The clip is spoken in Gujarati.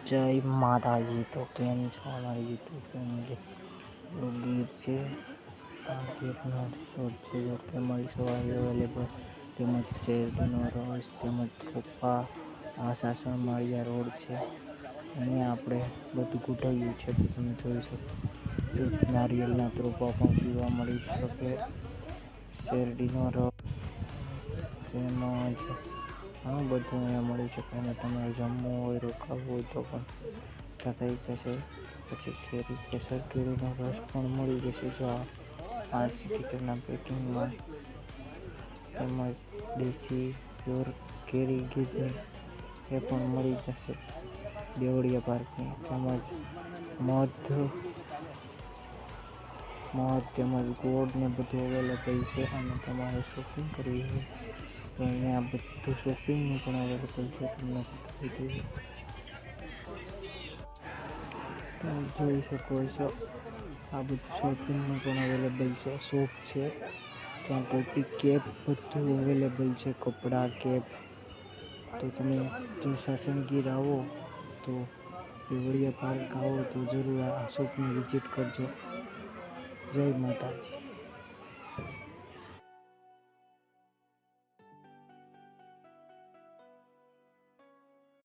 જય માતાજી। તો કેમ છો અમારી યુટ્યુબ ફેમિલી? ગીર છે, આ ગીરના રિસોર્ટ છે, જો કે મળી સવારે અવેલેબલ, તેમજ શેરડીનો રસ, તેમજ થોપા, આ સાસણ માળિયા રોડ છે। અહીંયા આપણે બધું ગોઠવ્યું છે, તો તમે જોઈ શકો છો। નારિયેળના ત્રોપા પણ પીવા મળી શકે, શેરડીનો રસ, તેમજ ઘણું બધું અહીંયા મળી શકે, અને તમારે જમવું હોય, રોકાવું હોય તો પણ ત્યાં થઈ જશે। પછી કેસર કેરીનો રસ પણ મળી જશે, જો આ 5 લીટરના પેકિંગમાં, તેમજ દેશી પ્યોર કેરી ગીરની એ પણ મળી જશે દેવળિયા પાર્કની, તેમજ મધ તેમજ ગોળ ને બધું અવેલેબલ છે। અને તમારે શોપિંગ કરવી હોય તો અહીંયા બધું શોપિંગનું પણ અવેલેબલ છે, તમને બતાવી દઈએ। તમે જોઈ શકો છો, આ બધું શોપિંગનું પણ અવેલેબલ છે, શોપ છે, ત્યાં ટોપી કેપ બધું અવેલેબલ છે, કપડાં કેપ। તો તમે જો સાસણગીર આવો તો દેવળિયા પાર્ક આવો તો જરૂર આ શોપની વિઝિટ કરજો। જય માતાજી।